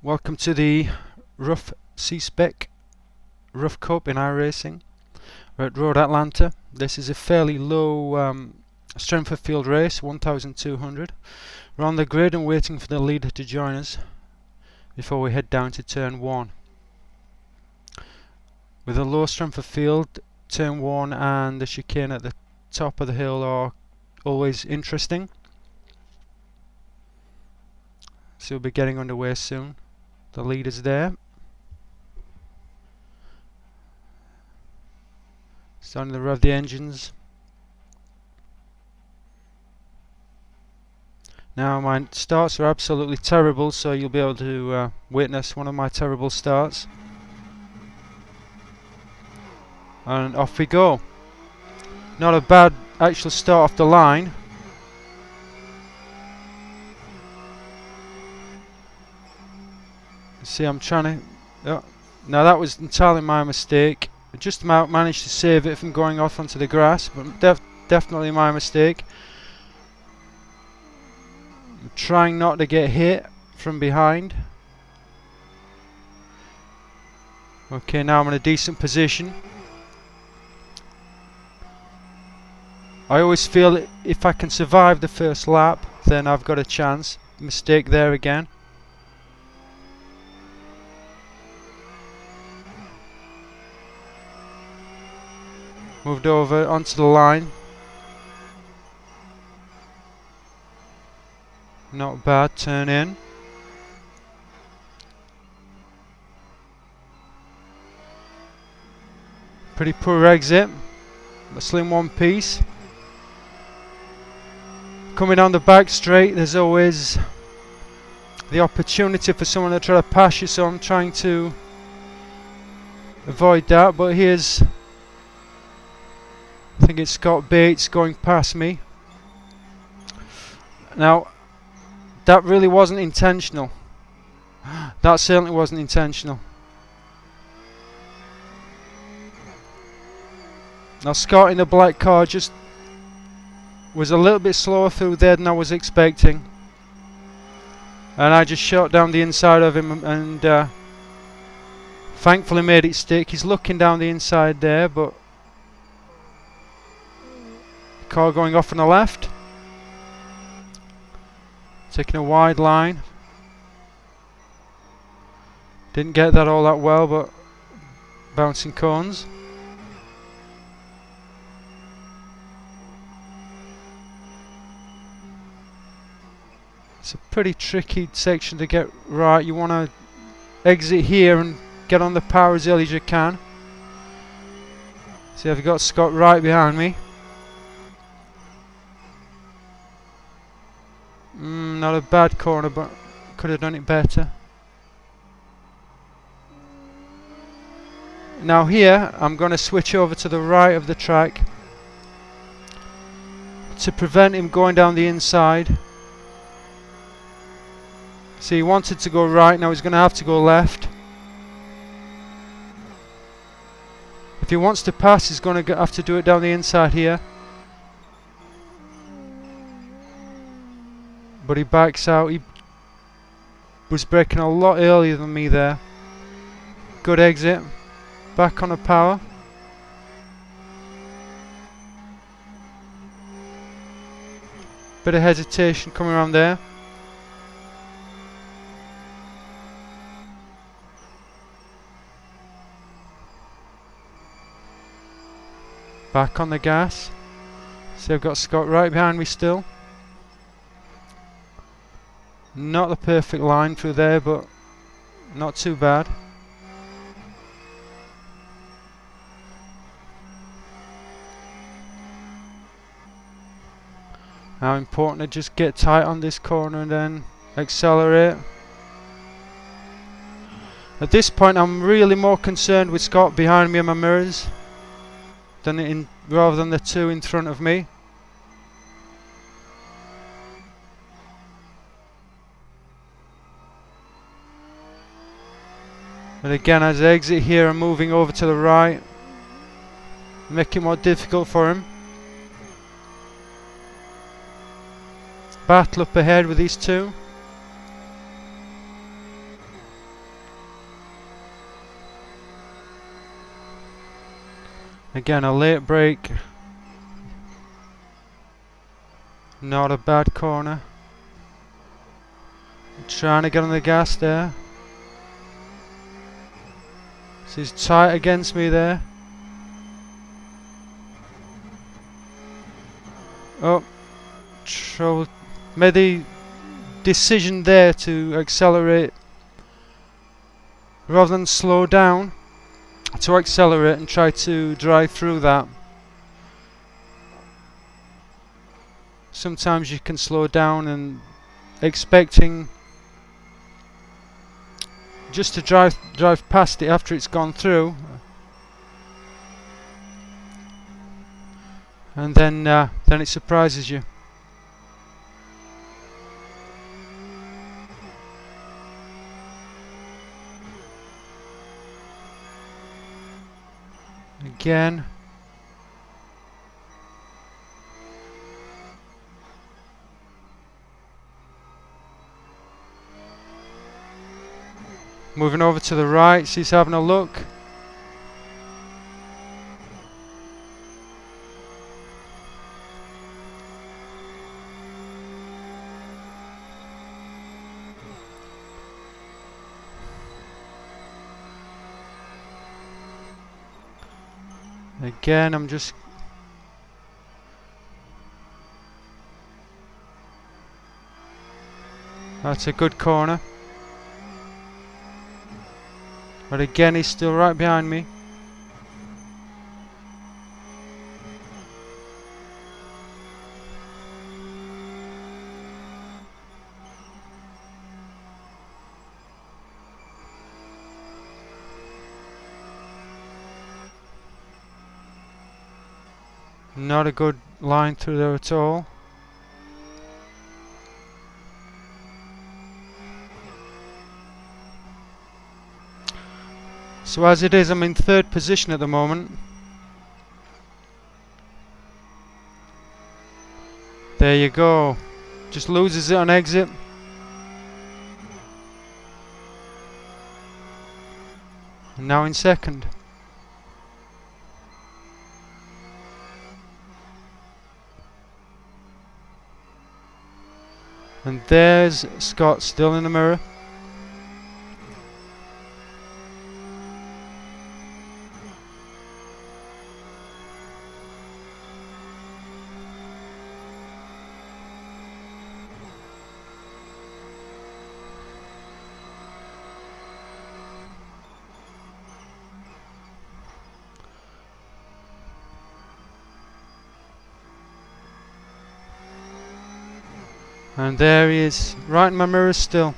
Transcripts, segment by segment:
Welcome to the Ruf C-Spec Ruf Cup in iRacing. We're at Road Atlanta. This is a fairly low strength of field race, 1200. We're on the grid and waiting for the leader to join us before we head down to turn 1. With a low strength of field, turn 1 and the chicane at the top of the hill are always interesting. So we'll be getting underway soon. The leader's there. Starting to rev the engines. Now my starts are absolutely terrible, so you'll be able to witness one of my terrible starts. And off we go. Not a bad actual start off the line. See, I'm trying to... Oh, now that was entirely my mistake. I just about managed to save it from going off onto the grass, but definitely my mistake. I'm trying not to get hit from behind. Okay, now I'm in a decent position. I always feel that if I can survive the first lap, then I've got a chance. Mistake there again. Moved over onto the line. Not bad, turn in. Pretty poor exit. A slim one piece. Coming on the back straight, there's always the opportunity for someone to try to pass you, so I'm trying to avoid that. But here's, I think it's Scott Bates going past me. Now, that really wasn't intentional. That certainly wasn't intentional. Now Scott in the black car just was a little bit slower through there than I was expecting. And I just shot down the inside of him and thankfully made it stick. He's looking down the inside there, but car going off on the left, taking a wide line. Didn't get that all that well, but bouncing cones. It's a pretty tricky section to get right. You want to exit here and get on the power as early as you can. See, I've got Scott right behind me. Not a bad corner, but could have done it better. Now here, I'm going to switch over to the right of the track to prevent him going down the inside. See, he wanted to go right, now he's going to have to go left. If he wants to pass, he's going to have to do it down the inside here. But he backs out. He was braking a lot earlier than me there. Good exit. Back on the power. Bit of hesitation coming around there. Back on the gas. See, I've got Scott right behind me still. Not the perfect line through there, but not too bad. Now important to just get tight on this corner and then accelerate. At this point I'm really more concerned with Scott behind me and my mirrors rather than the two in front of me. And again, as I exit here, I'm moving over to the right, make it more difficult for him. Battle up ahead with these two. Again, a late break. Not a bad corner. Trying to get on the gas there. This is tight against me there. Oh, trouble. Made the decision there to accelerate rather than slow down, to accelerate and try to drive through that. Sometimes you can slow down and expecting just to drive past it after it's gone through, and then it surprises you. Again. Moving over to the right, she's having a look. Again, I'm just... That's a good corner. But again, he's still right behind me. Not a good line through there at all. So as it is, I'm in third position at the moment. There you go. Just loses it on exit. And now in second. And there's Scott still in the mirror. And there he is, right in my mirror still.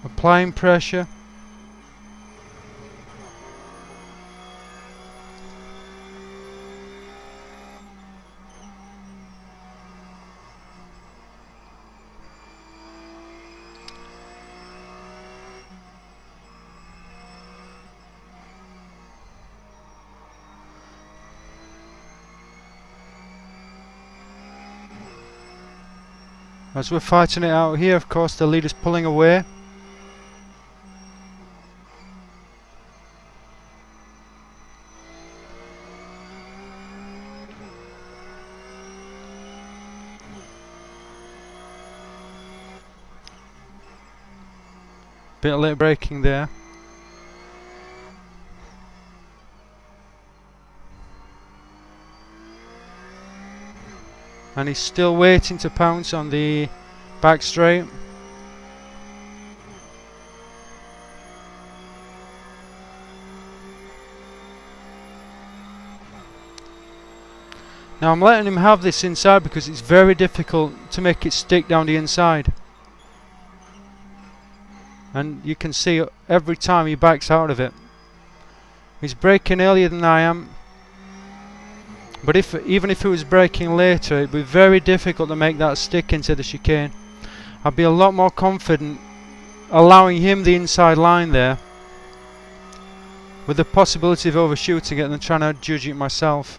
Applying pressure. As we're fighting it out here, of course, the leader's pulling away. Bit of late braking there. And he's still waiting to pounce on the back straight. Now I'm letting him have this inside because it's very difficult to make it stick down the inside. And you can see every time he backs out of it. He's braking earlier than I am. But even if he was braking later, it'd be very difficult to make that stick into the chicane. I'd be a lot more confident allowing him the inside line there, with the possibility of overshooting it, than trying to judge it myself.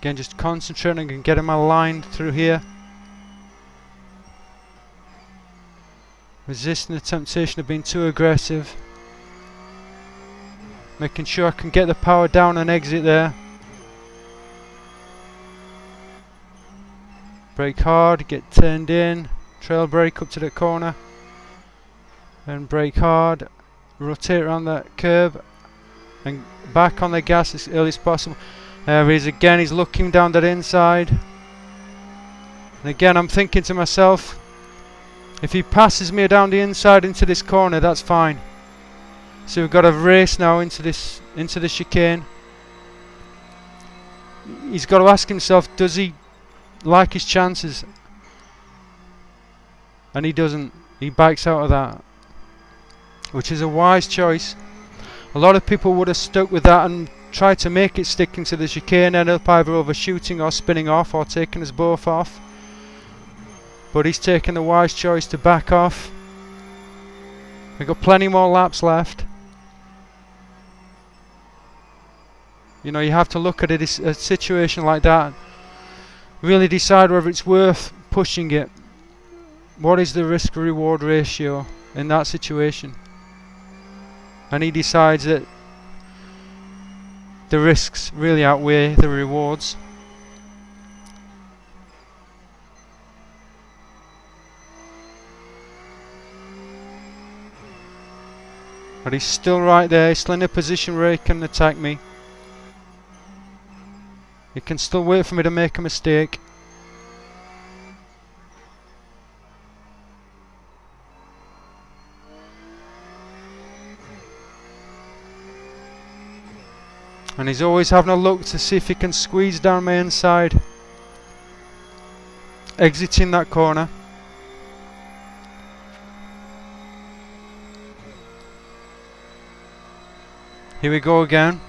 Again, just concentrating and getting my line through here. Resisting the temptation of being too aggressive. Making sure I can get the power down and exit there. Brake hard, get turned in. Trail brake up to the corner. And brake hard. Rotate around that curve. And back on the gas as early as possible. There he is again, he's looking down that inside. And again I'm thinking to myself, if he passes me down the inside into this corner, that's fine. So we've got a race now into the chicane. He's got to ask himself, does he like his chances? And he doesn't. He backs out of that, which is a wise choice. A lot of people would have stuck with that and tried to make it stick into the chicane, end up either overshooting or spinning off or taking us both off. But he's taken the wise choice to back off. We've got plenty more laps left. You know, you have to look at it, a situation like that, really decide whether it's worth pushing it. What is the risk-reward ratio in that situation? And he decides that the risks really outweigh the rewards. But he's still right there, he's still in a position where he can attack me. He can still wait for me to make a mistake. And he's always having a look to see if he can squeeze down my inside. Exiting that corner. Here we go again.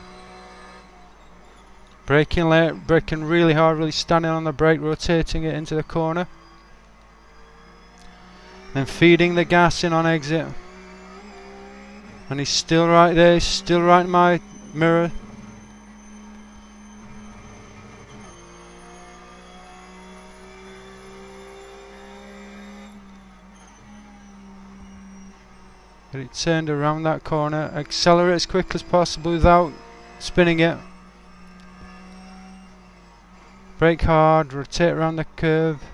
Braking late, braking really hard, really standing on the brake, rotating it into the corner. Then feeding the gas in on exit. And he's still right there, he's still right in my mirror. Get it turned around that corner, accelerate as quick as possible without spinning it. Brake hard, rotate around the curve.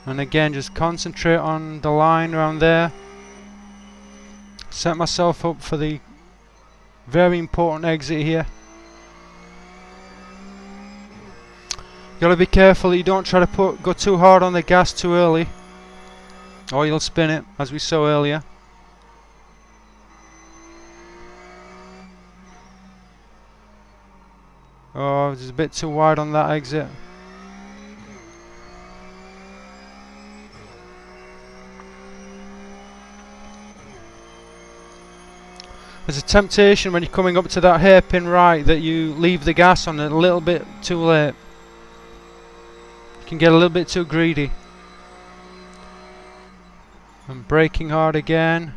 And again, just concentrate on the line around there. Set myself up for the very important exit here. You gotta be careful that you don't try to go too hard on the gas too early, or you'll spin it, as we saw earlier. Oh, it's a bit too wide on that exit. There's a temptation when you're coming up to that hairpin right that you leave the gas on a little bit too late. You can get a little bit too greedy. And braking hard again.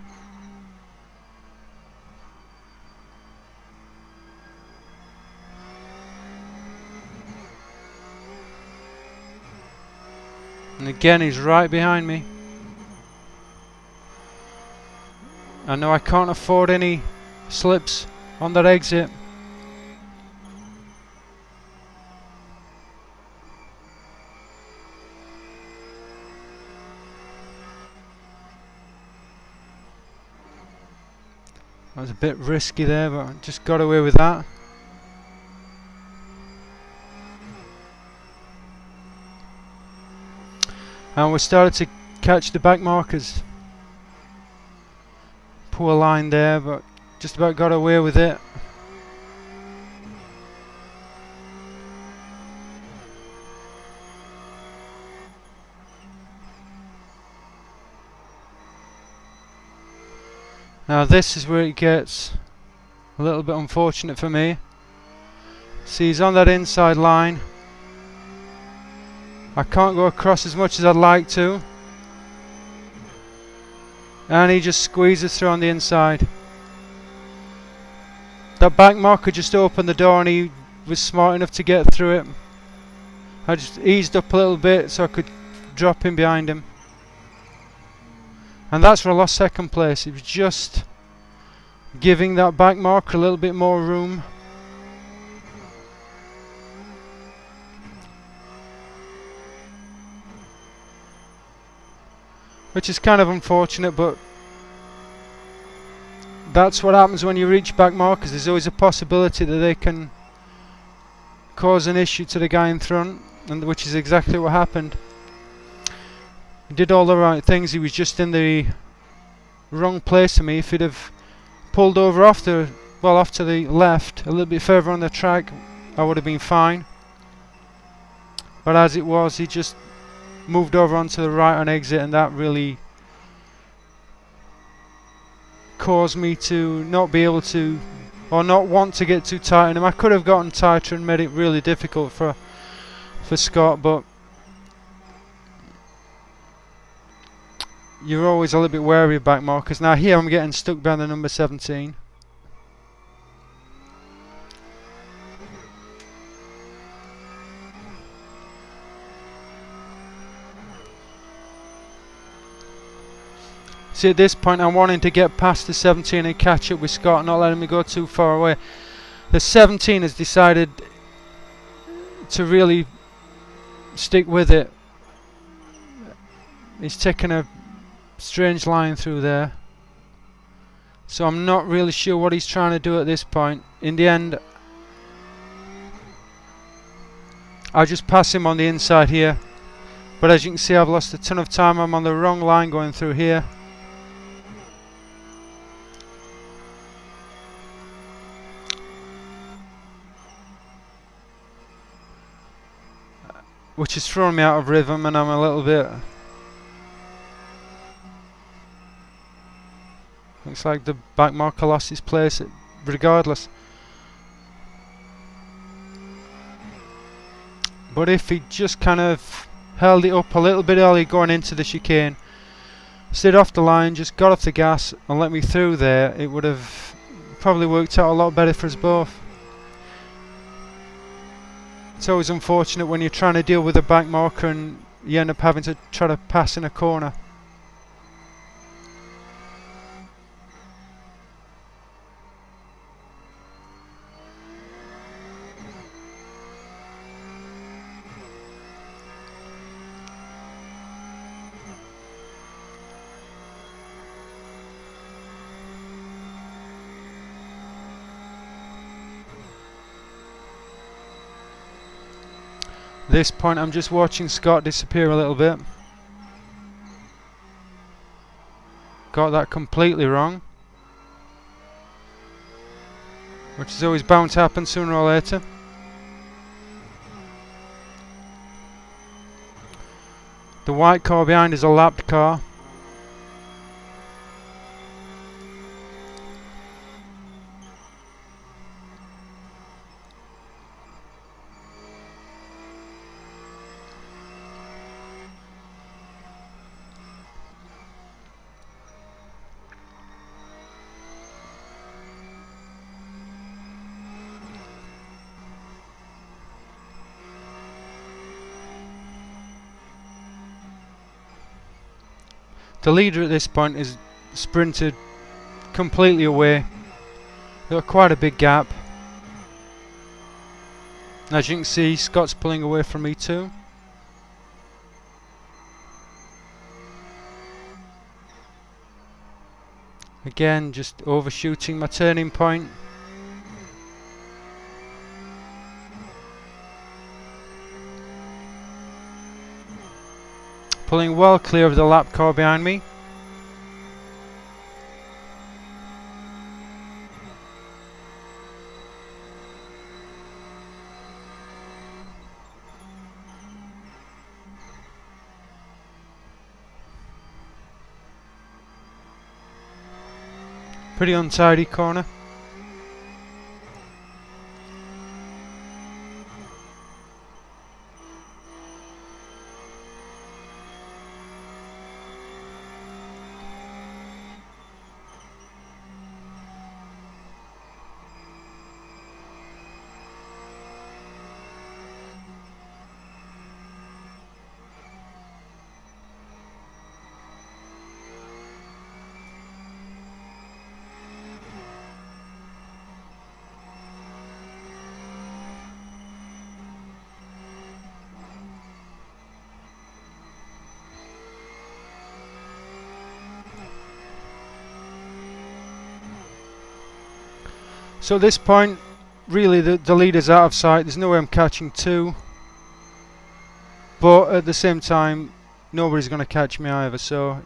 And again, he's right behind me. I know I can't afford any slips on that exit. That was a bit risky there, but I just got away with that. And we started to catch the back markers. Poor line there, but just about got away with it. Now this is where it gets a little bit unfortunate for me. See, he's on that inside line. I can't go across as much as I'd like to. And he just squeezes through on the inside. That back marker just opened the door and he was smart enough to get through it. I just eased up a little bit so I could drop in behind him. And that's where I lost second place. It was just giving that back marker a little bit more room. Which is kind of unfortunate, but that's what happens when you reach back markers. There's always a possibility that they can cause an issue to the guy in front, and which is exactly what happened. He did all the right things. He was just in the wrong place for me. If he'd have pulled over off to the left, a little bit further on the track, I would have been fine. But as it was, he just moved over onto the right on exit, and that really caused me to not be able to, or not want to get too tight on him. I could have gotten tighter and made it really difficult for Scott, but you're always a little bit wary of back markers. Now here I'm getting stuck behind the number 17. See, at this point I'm wanting to get past the 17 and catch up with Scott, not letting me go too far away. The 17 has decided to really stick with it. He's taken a strange line through there, so I'm not really sure what he's trying to do at this point. In the end, I just pass him on the inside here, but as you can see, I've lost a ton of time. I'm on the wrong line going through here. Which is throwing me out of rhythm, and I'm a little bit... Looks like the back marker lost his place regardless. But if he just kind of held it up a little bit early going into the chicane, stayed off the line, just got off the gas and let me through there, it would have probably worked out a lot better for us both. It's always unfortunate when you're trying to deal with a back marker and you end up having to try to pass in a corner. At this point I'm just watching Scott disappear a little bit. Got that completely wrong, which is always bound to happen sooner or later. The white car behind is a lapped car. The leader at this point is sprinted completely away. Got quite a big gap. As you can see, Scott's pulling away from me too. Again, just overshooting my turning point. Pulling well clear of the lap car behind me. Pretty untidy corner. So at this point, really the leader's out of sight. There's no way I'm catching two. But at the same time, nobody's going to catch me either. So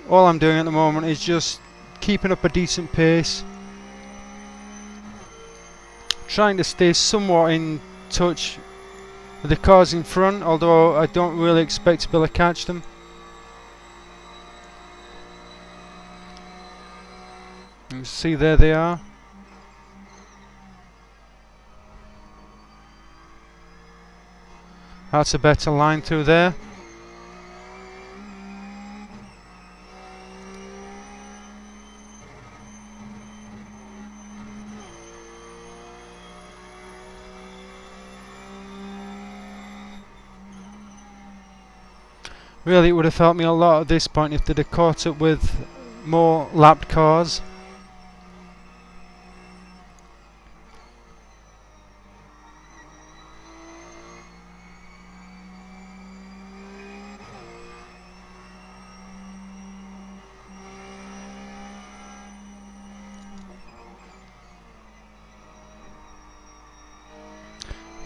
all I'm doing at the moment is just keeping up a decent pace, trying to stay somewhat in touch with the cars in front, although I don't really expect to be able to catch them. You see, there they are. That's a better line through there. Really, it would have helped me a lot at this point if they'd have caught up with more lapped cars.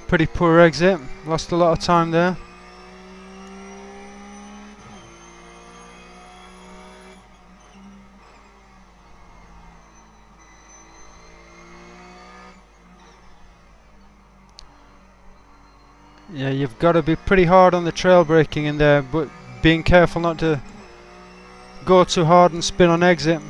Pretty poor exit, lost a lot of time there. Yeah, you've got to be pretty hard on the trail braking in there, but being careful not to go too hard and spin on exit.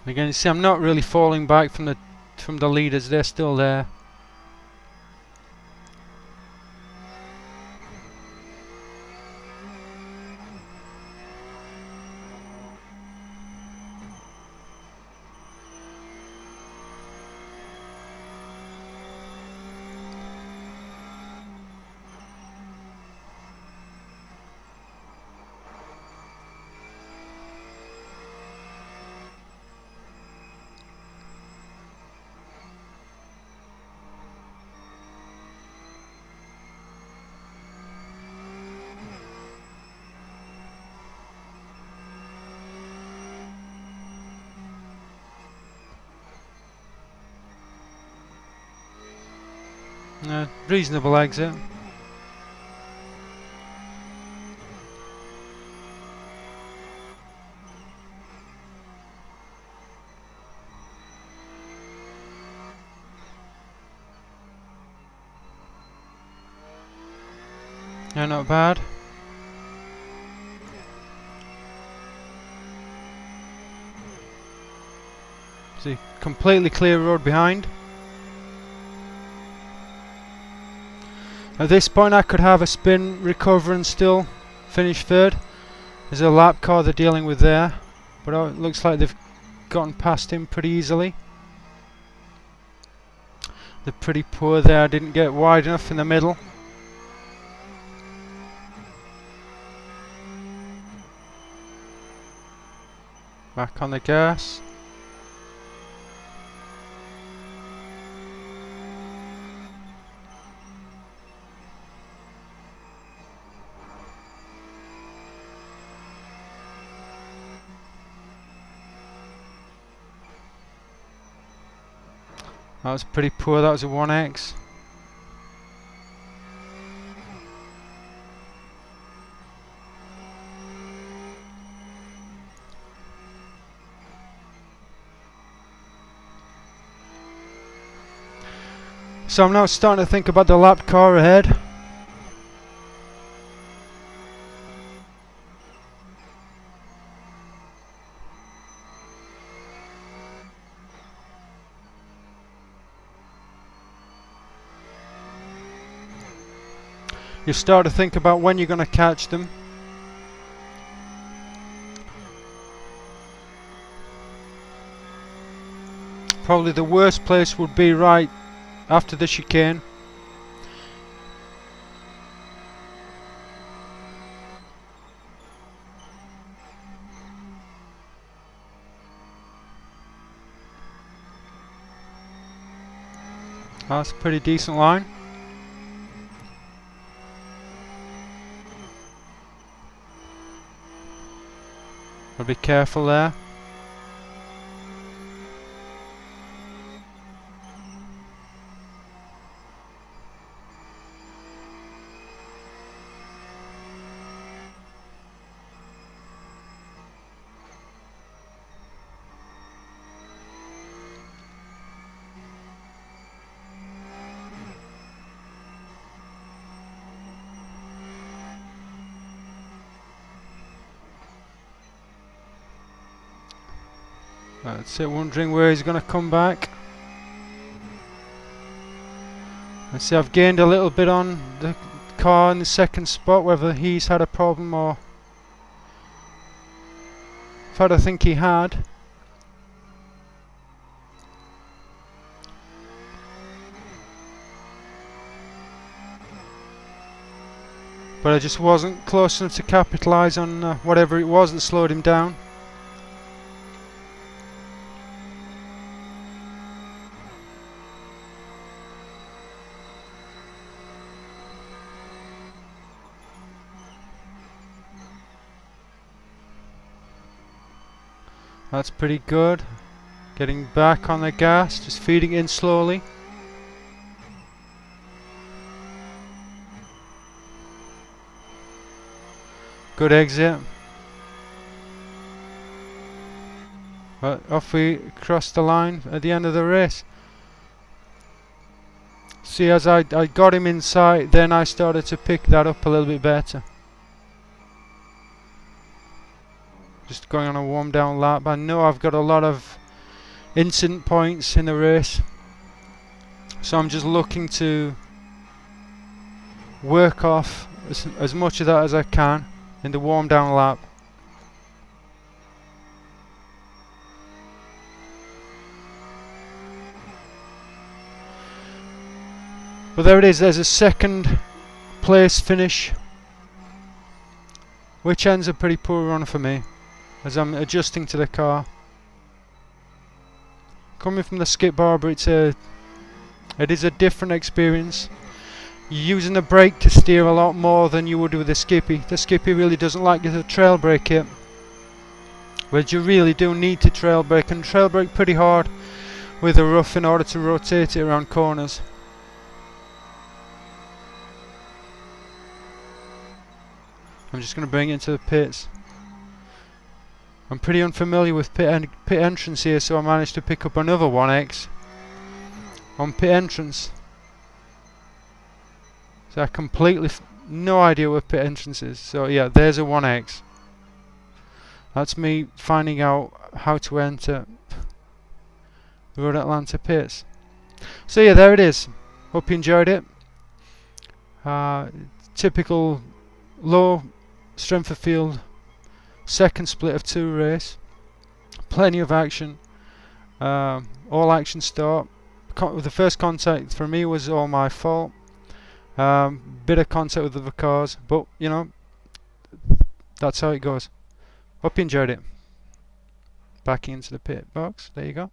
Again, you see, I'm not really falling back from the leaders. They're still there. Reasonable exit. Yeah, not bad. See, completely clear road behind. At this point I could have a spin, recover and still finish third. There's a lap car they're dealing with there, but it looks like they've gotten past him pretty easily. They're pretty poor there, I didn't get wide enough in the middle. Back on the gas. That was pretty poor, that was a 1X. So I'm now starting to think about the lapped car ahead. You start to think about when you're going to catch them. Probably the worst place would be right after the chicane. That's a pretty decent line. I'll be careful there. That's it, wondering where he's going to come back. Let's see, I've gained a little bit on the car in the second spot, whether he's had a problem or... In fact, I think he had. But I just wasn't close enough to capitalise on whatever it was that slowed him down. That's pretty good. Getting back on the gas, just feeding in slowly. Good exit. But off we crossed the line at the end of the race. See, as I got him inside, then I started to pick that up a little bit better. Just going on a warm down lap. I know I've got a lot of incident points in the race, so I'm just looking to work off as much of that as I can in the warm down lap. But there it is, there's a second place finish, which ends a pretty poor run for me as I'm adjusting to the car. Coming from the skip barber, it is a different experience. You're using the brake to steer a lot more than you would with the skippy. The skippy really doesn't like you to trail brake it, but you really do need to trail brake, and trail brake pretty hard with the rough in order to rotate it around corners. I'm just going to bring it into the pits. I'm pretty unfamiliar with pit entrance here, so I managed to pick up another 1X on pit entrance. So I completely no idea where pit entrance is. So yeah, there's a 1X. That's me finding out how to enter the Road Atlanta pits. So yeah, there it is. Hope you enjoyed it. Typical low strength of field second split of 2 race. Plenty of action. All action start. The first contact for me was all my fault. Bit of contact with other cars, but you know, that's how it goes. Hope you enjoyed it. Back into the pit box. There you go.